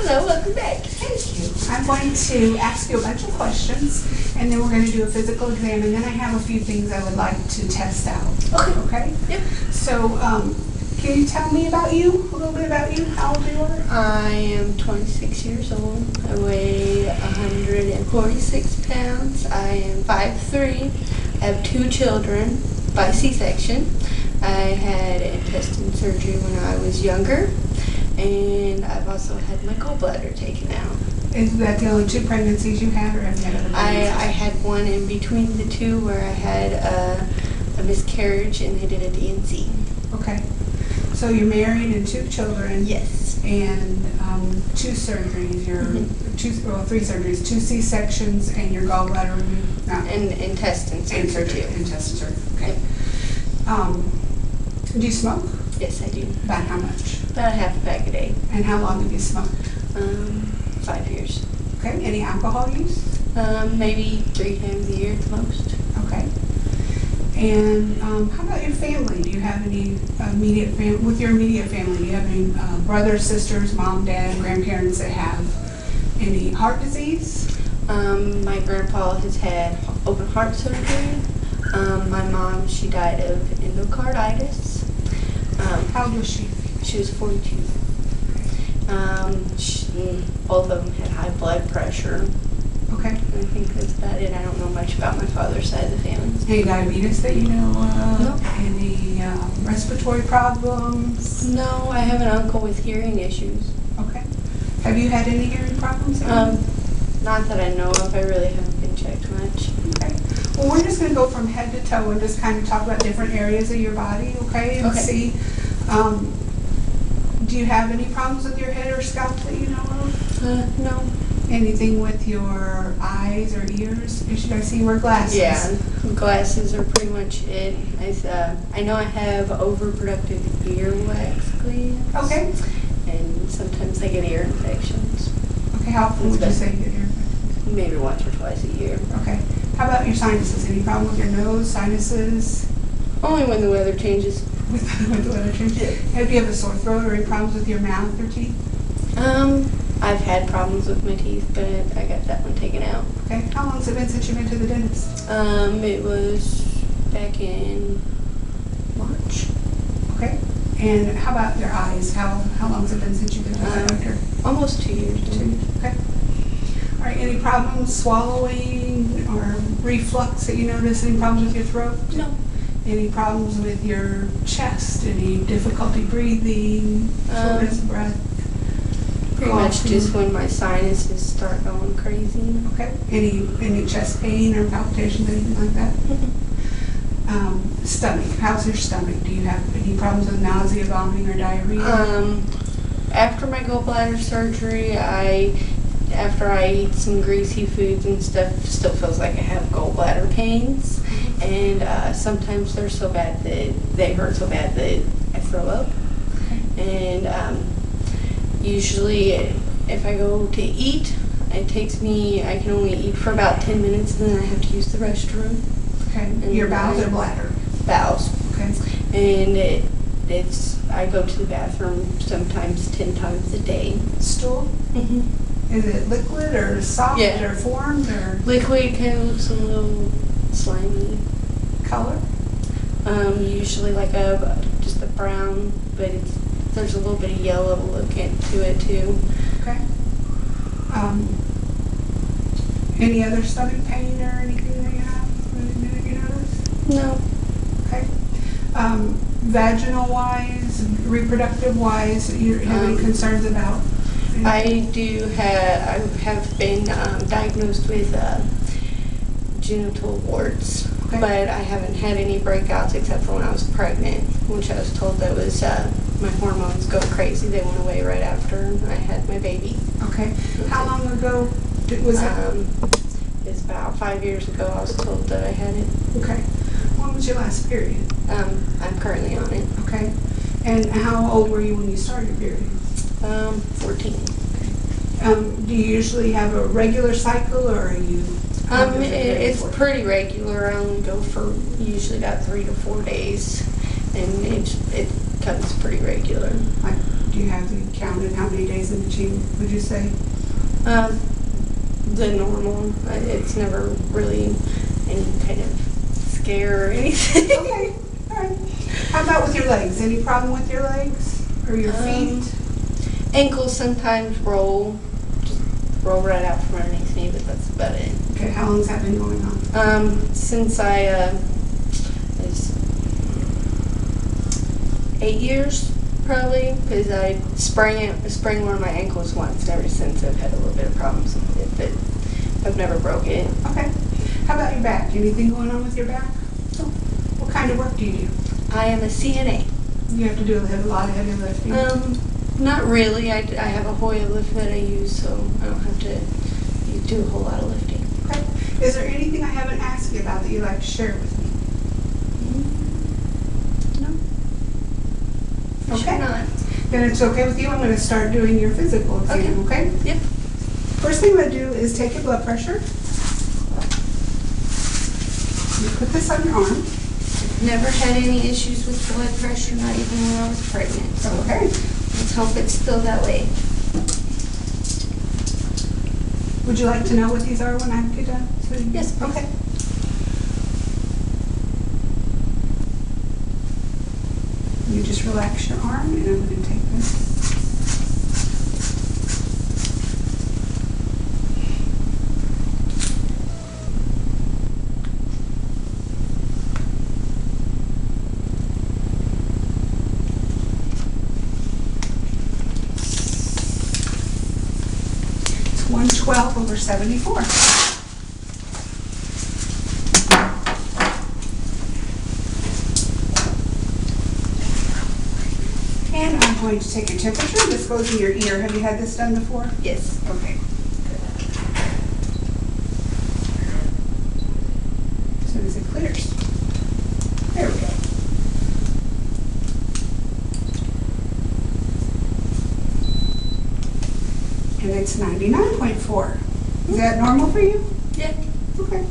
Hello, welcome back. Thank you. I'm going to ask you a bunch of questions, and then we're going to do a physical exam, and then I have a few things I would like to test out. Okay. Okay? Yep. So, can you tell me about you, a little bit about you, how old you are? I am 26 years old. I weigh 146 pounds. I am 5'3". I have 2 children by C-section. I had intestine surgery when I was younger, and I've also had my gallbladder taken out. Is that the only 2 pregnancies you had, or have you had other pregnancies? I had one in between the 2 where I had a miscarriage and they did a D&C. Okay. So you're married and 2 children. Yes. And 2 surgeries. Your 3 surgeries, 2 C-sections, and your gallbladder removed. No. And intestine surgery too. Intestine surgery. Okay. Do you smoke? Yes, I do. About how much? About half a pack a day. And how long have you smoked? 5 years. Okay. Any alcohol use? Maybe 3 times a year at the most. Okay. And how about your family? Do you have any immediate family? With your immediate family, do you have any brothers, sisters, mom, dad, grandparents that have any heart disease? My grandpa has had open heart surgery. My mom, she died of endocarditis. How old was she? She was 42. Both of them had high blood pressure. Okay. I think that's about it. I don't know much about my father's side of the family. Any diabetes that you know of? No. Any respiratory problems? No, I have an uncle with hearing issues. Okay. Have you had any hearing problems? Not that I know of. I really haven't been checked much. Okay. Well, we're just going to go from head to toe and just kind of talk about different areas of your body, okay? And Okay. see, do you have any problems with your head or scalp that you know of? No. Anything with your eyes or ears? Should I see you wear glasses? Yeah, glasses are pretty much it. I know I have overproductive earwax glands. Okay. And sometimes I get ear infections. Okay, how often would you say you get ear infections? Maybe once or twice a year. Okay. How about your sinuses? Any problem with your nose, sinuses? Only when the weather changes. With the weather change? Yeah. Have you have a sore throat or any problems with your mouth or teeth? I've had problems with my teeth, but I got that one taken out. Okay. How long has it been since you went to the dentist? It was back in March. Okay. And how about your eyes? How long has it been since you've been to the doctor? Almost 2 years. 2 years. Okay. All right. Any problems swallowing or reflux that you notice? Any problems with your throat? No. Any problems with your chest? Any difficulty breathing? Shortness of breath? Pretty much just when my sinuses start going crazy. Okay. Any chest pain or palpitations, anything like that? Stomach. How's your stomach? Do you have any problems with nausea, vomiting, or diarrhea? After my gallbladder surgery, after I eat some greasy foods and stuff, still feels like I have gallbladder pains, and sometimes they're so bad that they hurt so bad that I throw up. And usually, if I go to eat, I can only eat for about 10 minutes, and then I have to use the restroom. Okay. And Your bowels or bladder? Bowels. Okay. And I go to the bathroom sometimes 10 times a day. Stool? Mm-hmm. Is it liquid or soft Yeah. or formed or Liquid kind of looks a little slimy. color? Usually like just a brown, but there's a little bit of yellow look into it too. Okay. Any other stomach pain or anything that you have? Anything that you notice? No. Okay. Vaginal wise, reproductive wise, you have any concerns about? I have been diagnosed with genital warts, Okay. but I haven't had any breakouts except for when I was pregnant, which I was told that was my hormones go crazy. They went away right after I had my baby. Okay. How long ago was it? It's about 5 years ago I was told that I had it. Okay. When was your last period? I'm currently on it. Okay. And how old were you when you started your period? 14. Do you usually have a regular cycle, or are you? It's pretty regular. I only go for usually about 3 to 4 days, and it comes pretty regular. Like, do you have to count it? How many days in between, would you say? The normal. It's never really any kind of scare or anything. Okay, all right. How about with your legs? Any problem with your legs or your feet? Ankles sometimes roll, just roll right out from underneath me, but that's about it. Okay, how long has that been going on? Since I was 8 years probably, because I sprained one of my ankles once, and ever since I've had a little bit of problems with it, but I've never broke it. Okay. How about your back? Anything going on with your back? No. What kind of work do you do? I am a CNA. You have to do a lot of heavy lifting. Not really. I have a Hoya lift that I use, so I don't have to do a whole lot of lifting. Okay. Is there anything I haven't asked you about that you'd like to share with me? No. Okay. Sure not. Then it's okay with you. I'm going to start doing your physical exam, okay? Yep. First thing I'm going to do is take your blood pressure. You put this on your arm. Never had any issues with blood pressure, not even when I was pregnant. So Okay. let's hope it's still that way. Would you like to know what these are when I get done? Yes, please. Okay. You just relax your arm, and I'm going to take this. It's 112/74. And I'm going to take your temperature. This goes in your ear. Have you had this done before? Yes. Okay. As soon as it clears. There we go. And it's 99.4. Is that normal for you? Yep. Okay.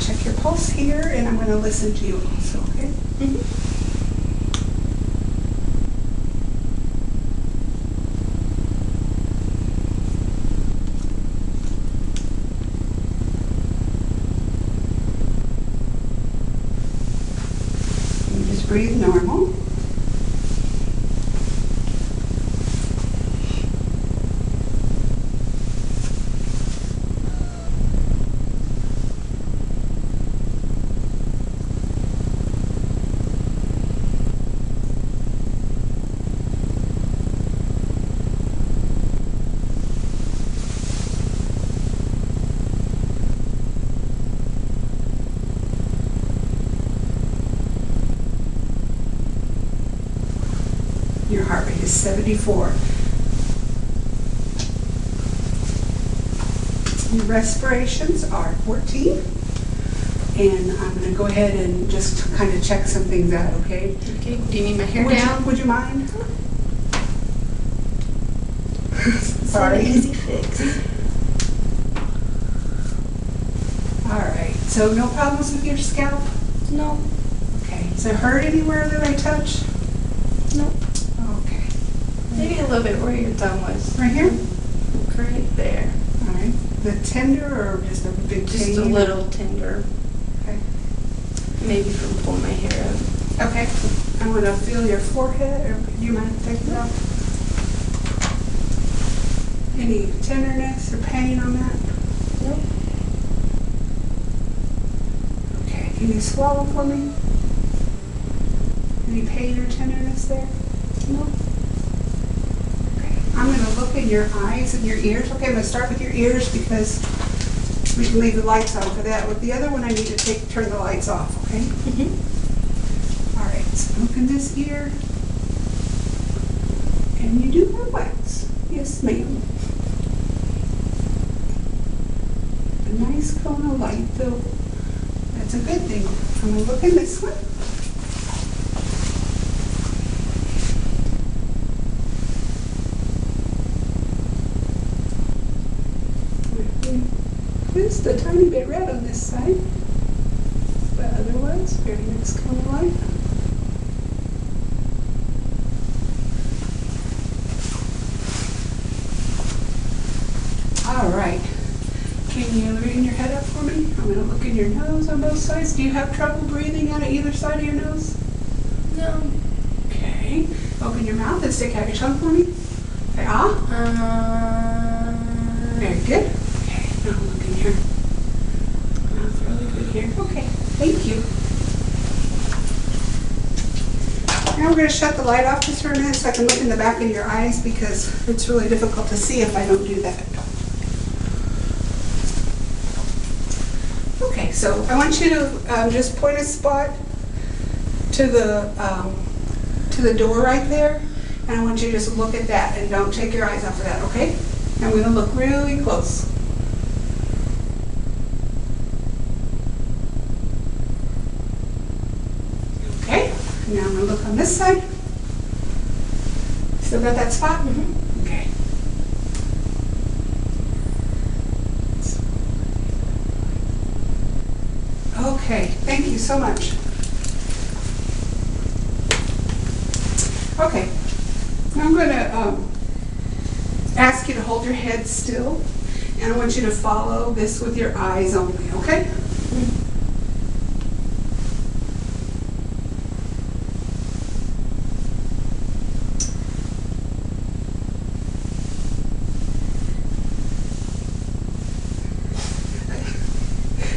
Check your pulse here, and I'm going to listen to you also, okay? You just breathe normal. Your heart rate is 74. Your respirations are 14. And I'm going to go ahead and just kind of check some things out, okay? Okay. Do you need my hair Would down? would you mind? It's Sorry. an easy fix. All right. So no problems with your scalp? No. Okay. Does it hurt anywhere that I touch? No. Okay. Maybe a little bit where your thumb was. Right here? Right there. All right. The tender or just a big Just pain? a little tender. Okay. Maybe from pulling my hair out. Okay. I'm going to feel your forehead. Or do you mind taking it off? Any tenderness or pain on that? Nope. Okay. Can you swallow for me? Any pain or tenderness there? Nope. Okay. I'm going to look in your eyes and your ears. Okay, I'm going to start with your ears because we can leave the lights on for that. With the other one, I need to turn the lights off, okay? All right, so look in this ear. And you do have wax. Yes, ma'am. A nice cone of light, though. That's a good thing. I'm going to look in this one. Good. just a tiny bit red on this side, but otherwise very nice color line. All right. Can you lean your head up for me? I'm going to look in your nose on both sides. Do you have trouble breathing out of either side of your nose? No. Okay. Open your mouth and stick out your tongue for me. Say ah. Very good. Okay. Now look in here. Mouth really good here. Okay. Thank you. Now we're going to shut the light off just for a minute so I can look in the back of your eyes because it's really difficult to see if I don't do that. Okay, so I want you to just point a spot to the door right there, and I want you to just look at that and don't take your eyes off of that, okay? And we're going to look really close. Okay, now I'm going to look on this side. Still got that spot? Mm-hmm. Okay. Okay, thank you so much. Okay, now I'm going to ask you to hold your head still, and I want you to follow this with your eyes only, okay?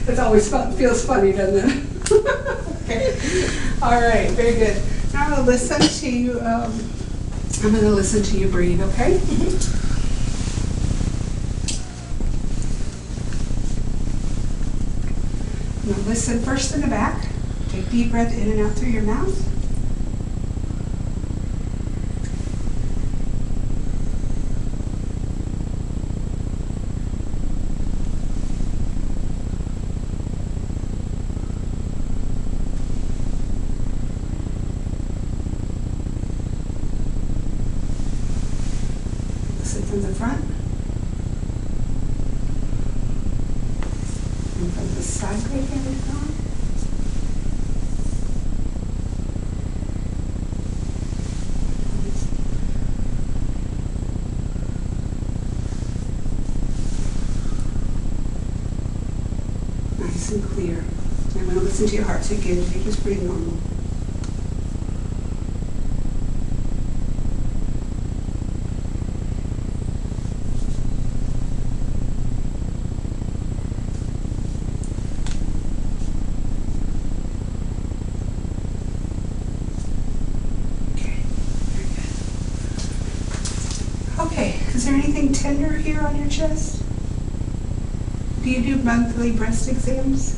It's always fun, feels funny, doesn't it? Okay. All right, very good. Now I'm going to listen to you. I'm going to listen to you breathe, okay? I'm going to listen first in the back. Take a deep breath in and out through your mouth. From the front and from the side right here we've gone. Nice and clear. I'm going to listen to your heart. So again, you just breathe normal. Okay, is there anything tender here on your chest? Do you do monthly breast exams?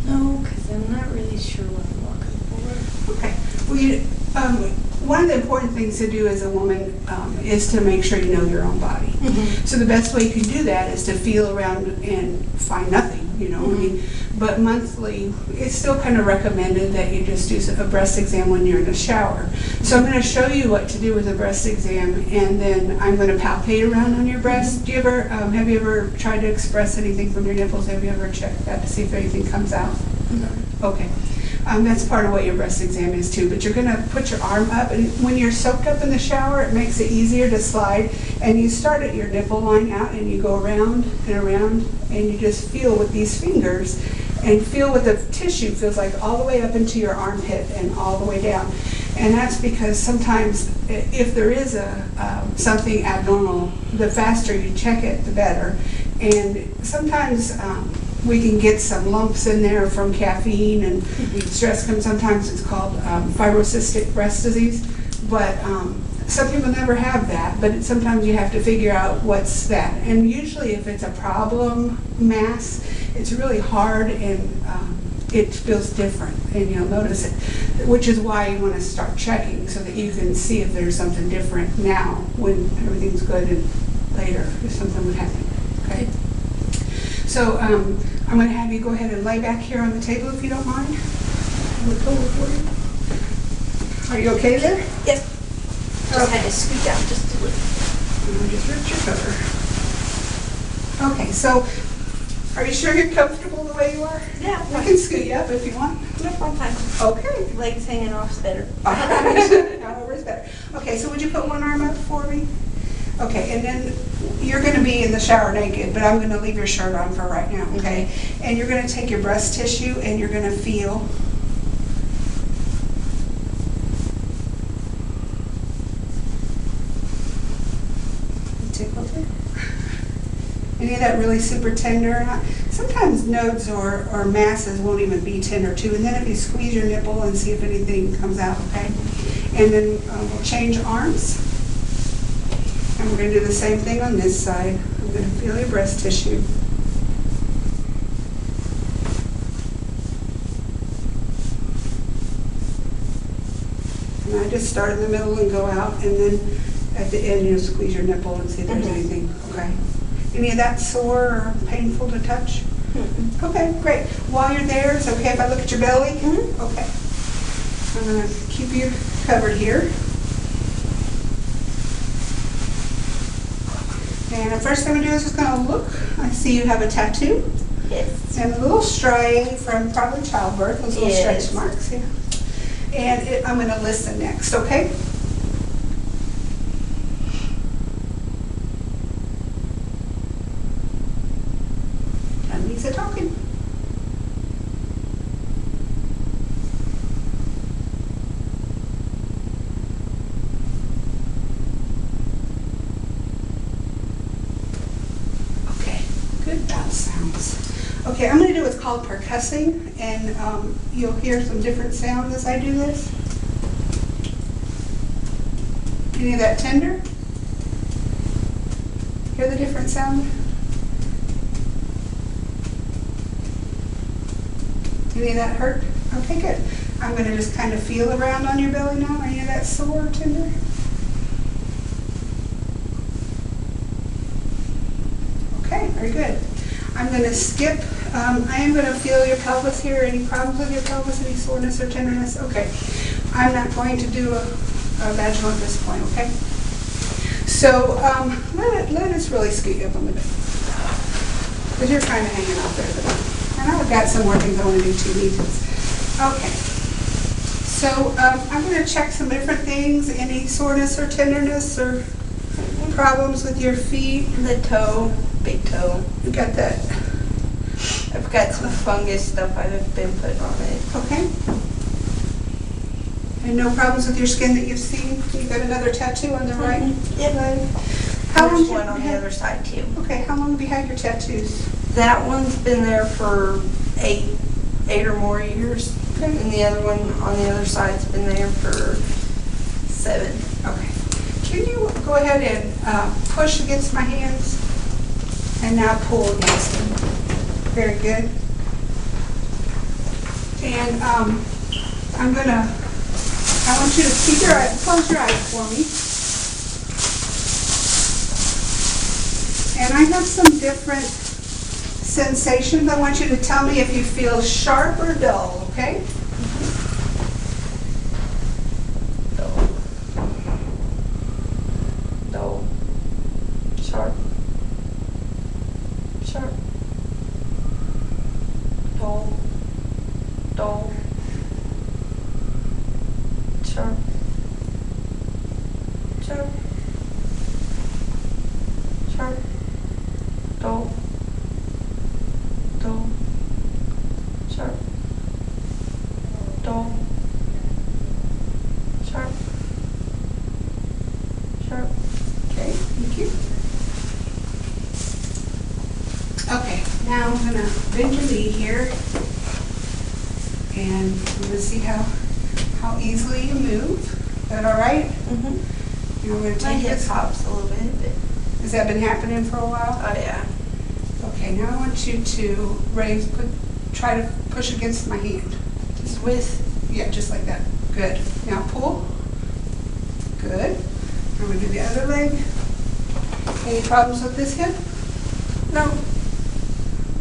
No, because I'm not really sure what I'm looking for. Okay. Well, one of the important things to do as a woman is to make sure you know your own body. Mm-hmm. So the best way you can do that is to feel around and find nothing, you know. Mm-hmm. I mean, but monthly, it's still kind of recommended that you just do a breast exam when you're in the shower. So I'm going to show you what to do with a breast exam, and then I'm going to palpate around on your breast. Do you ever, have you ever tried to express anything from your nipples? Have you ever checked that to see if anything comes out? No. Okay. That's part of what your breast exam is too, but you're going to put your arm up, and when you're soaked up in the shower, it makes it easier to slide, and you start at your nipple line out, and you go around and around, and you just feel with these fingers, and feel what the tissue feels like all the way up into your armpit and all the way down. And that's because sometimes if there is something abnormal, the faster you check it, the better. And sometimes we can get some lumps in there from caffeine and stress. Sometimes it's called fibrocystic breast disease, but some people never have that, but sometimes you have to figure out what's that. And usually if it's a problem mass, it's really hard and it feels different, and you'll notice it, which is why you want to start checking so that you can see if there's something different now when everything's good and later if something would happen. Okay? So I'm going to have you go ahead and lay back here on the table if you don't mind. Look over for you. Are you okay there? Yep. Just had to scoot down just a little. And I just ripped your cover. Okay, so Are you sure you're comfortable the way you are? Yeah, I can scoot you up if you want. no, I'm fine. Okay. Legs hanging off's better. However is better. Okay, so would you put one arm up for me? Okay, and then you're going to be in the shower naked, but I'm going to leave your shirt on for right now, okay? And you're going to take your breast tissue and you're going to feel. Tickled it? Any of that really super tender? Sometimes nodes or masses won't even be tender too. And then if you squeeze your nipple and see if anything comes out, okay? And then we'll change arms. And we're going to do the same thing on this side. I'm going to feel your breast tissue. And I just start in the middle and go out, and then at the end you'll squeeze your nipple and see if there's anything. Okay. Any of that sore or painful to touch? Okay, great. While you're there, it's okay if I look at your belly? Okay. I'm going to keep you covered here. And the first thing we do is just going to look. I see you have a tattoo. Yes. And a little striae from probably childbirth, those little Yes. stretch marks. Yeah. And I'm going to listen next, okay? And Lisa talking. Okay, good. That sounds. Okay, I'm going to do what's called percussing, and you'll hear some different sounds as I do this. Any of that tender? Hear the different sound? Any of that hurt? Okay, good. I'm going to just kind of feel around on your belly now. Any of that sore or tender? Okay, very good. I'm going to skip. I am going to feel your pelvis here. Any problems with your pelvis? Any soreness or tenderness? Okay. I'm not going to do a vaginal at this point, okay? So let us really scoot you up a little bit. Because you're kind of hanging out there. And I've got some more things I want to do too. Okay. So I'm going to check some different things. Any soreness or tenderness or problems with your feet? The toe, big toe. You got that? I've got some fungus stuff I've been putting on it. Okay. And no problems with your skin that you've seen? You got another tattoo on the right Yep. leg? How long There's have one you on the had- other side too. Okay, how long have you had your tattoos? That one's been there for eight or more years. Okay. And the other one on the other side's been there for 7. Okay. Can you go ahead and push against my hands? And now pull against them. Very good. And I want you to keep your eyes, close your eyes for me. And I have some different sensations. I want you to tell me if you feel sharp or dull, okay? Dull. Dull. Sharp. Sharp. Dull. Dull. Sharp. Sharp. Sharp. Dull. Dull. Sharp. Dull. Sharp. Sharp. Okay, thank you. Okay, now I'm going to bend your knee here. And I'm going to see how easily you move. Is that all right? Mm-hmm. And I'm going to My take hip this. hops a little bit, but Has that been happening for a while? oh yeah. Okay, now I want you to try to push against my hand. Just with Yeah, just like that. Good. Now pull. Good. I'm going to do the other leg. Any problems with this hip? no.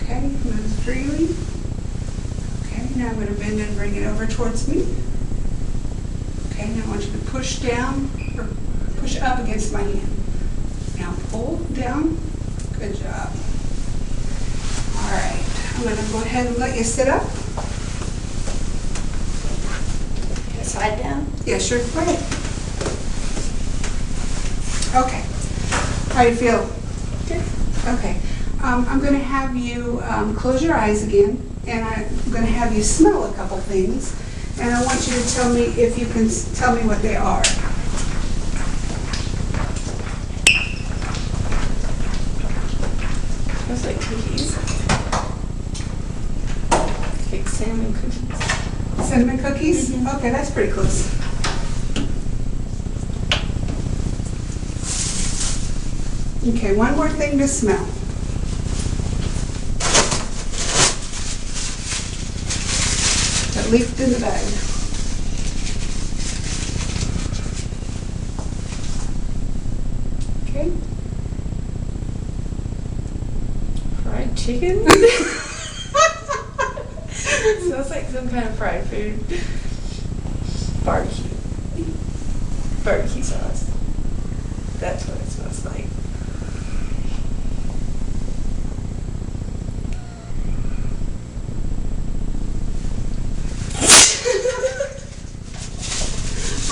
Okay, move freely. Okay, now I'm going to bend and bring it over towards me. Okay, now I want you to push down or push up against my hand. Now pull down. Good job. All right, I'm gonna go ahead and let you sit up. Side down. Yeah, sure, go ahead. Okay, how do you feel? Good. Okay, I'm gonna have you close your eyes again, and I'm gonna have you smell a couple things, and I want you to tell me if you can tell me what they are. Smells like cookies. Like cinnamon cookies. Cinnamon cookies? Mhm. Okay, that's pretty close. Okay, one more thing to smell. That leaked in the bag. Okay. Fried chicken? Smells like some kind of fried food. Barbecue. Barbecue sauce. That's what it smells like.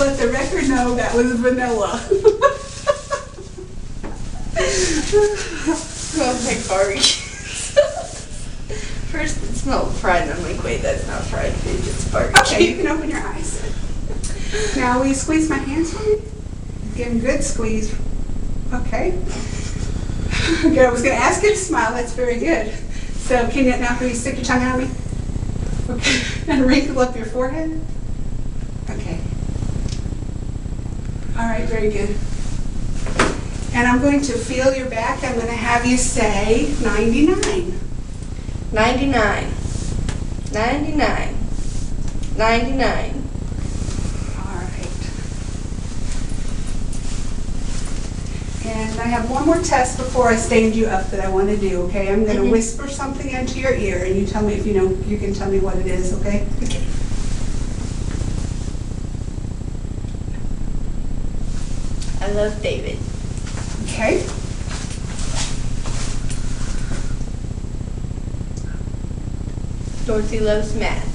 Let the record know that was vanilla. Smells like barbecue. First it smelled fried and I'm like, wait, that's not fried food, it's barbecue. Okay, you can open your eyes. Now, will you squeeze my hands for me? Give them a good squeeze. Okay. Good, I was going to ask you to smile. That's very good. So, can you stick your tongue out at me? Okay. And wrinkle up your forehead? Okay. All right, very good. And I'm going to feel your back. I'm going to have you say 99. 99. 99. 99. All right. And I have one more test before I stand you up that I want to do, okay? I'm going to whisper something into your ear, and you tell me if you know, you can tell me what it is, okay? Okay. I love David. Okay. Dorothy loves math.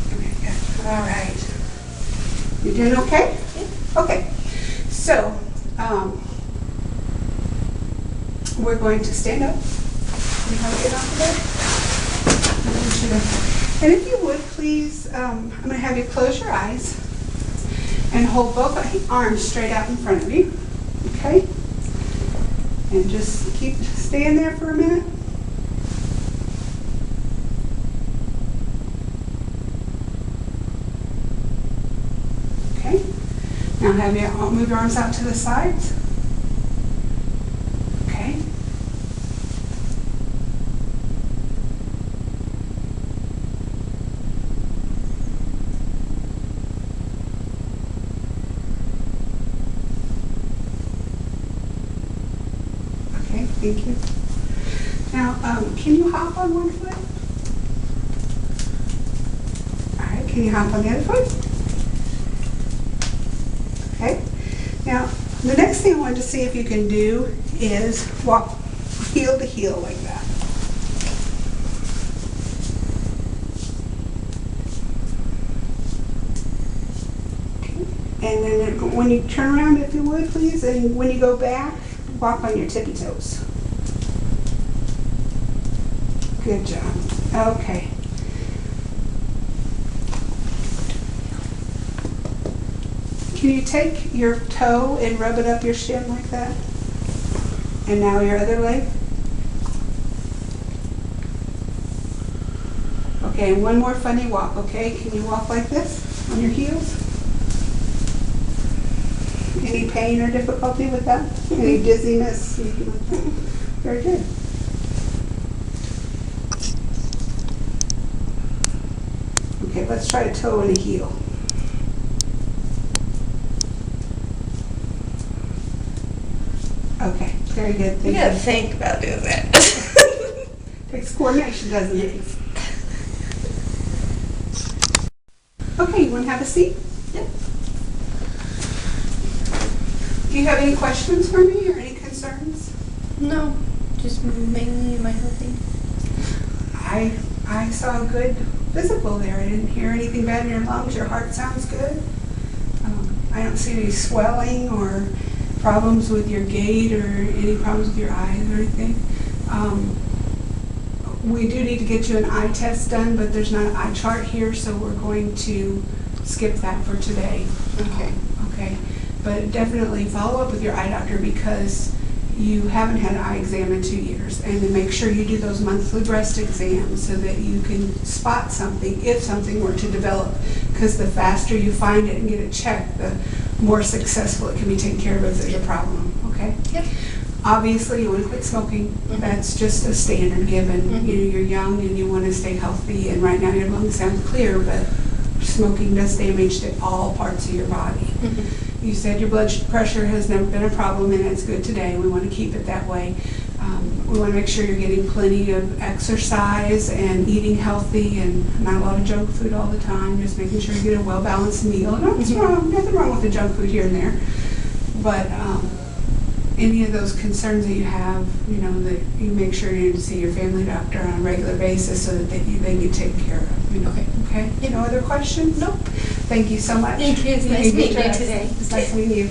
All right. You doing okay? Yeah. Okay. So, we're going to stand up. You want to get off of there? And if you would, please, I'm going to have you close your eyes and hold both arms straight out in front of you. Okay? And just keep staying there for a minute. Okay. Now have you move your arms out to the sides. Okay. Okay, thank you. Now, can you hop on one foot? All right, can you hop on the other foot? Okay. Now, the next thing I wanted to see if you can do is walk heel to heel like that. Okay. And then when you turn around, if you would, please, and when you go back, walk on your tippy toes. Good job. Okay. Can you take your toe and rub it up your shin like that? And now your other leg. Okay, and one more funny walk, okay? Can you walk like this on your heels? Any pain or difficulty with that? Any dizziness? Very good. Okay, let's try a toe and a heel. Okay, very good. You Thank gotta you. think about doing that. Takes coordination, doesn't it? Okay, you want to have a seat? Yep. Do you have any questions for me or any concerns? No, just mainly my healthy. I saw a good physical there. I didn't hear anything bad in your lungs. Your heart sounds good. I don't see any swelling or problems with your gait or any problems with your eyes or anything. We do need to get you an eye test done, but there's not an eye chart here, so we're going to skip that for today. Okay. Okay. But definitely follow up with your eye doctor because you haven't had an eye exam in 2 years. And then make sure you do those monthly breast exams so that you can spot something if something were to develop. Because the faster you find it and get it checked, the more successful it can be taken care of if there's a problem. Okay? Yep. Obviously, you want to quit smoking. That's just a standard given. You know, you're young and you want to stay healthy. And right now your lungs sound clear, but smoking does damage to all parts of your body. You said your blood pressure has never been a problem, and it's good today. We want to keep it that way. We want to make sure you're getting plenty of exercise and eating healthy and not a lot of junk food all the time, just making sure you get a well-balanced meal. Nothing wrong with the junk food here and there. But any of those concerns that you have, you know, that you make sure you see your family doctor on a regular basis so that they get taken care of. You know. Okay? No other questions? Nope. Thank you so much. Thank you. It's nice meeting you today. It's nice meeting you.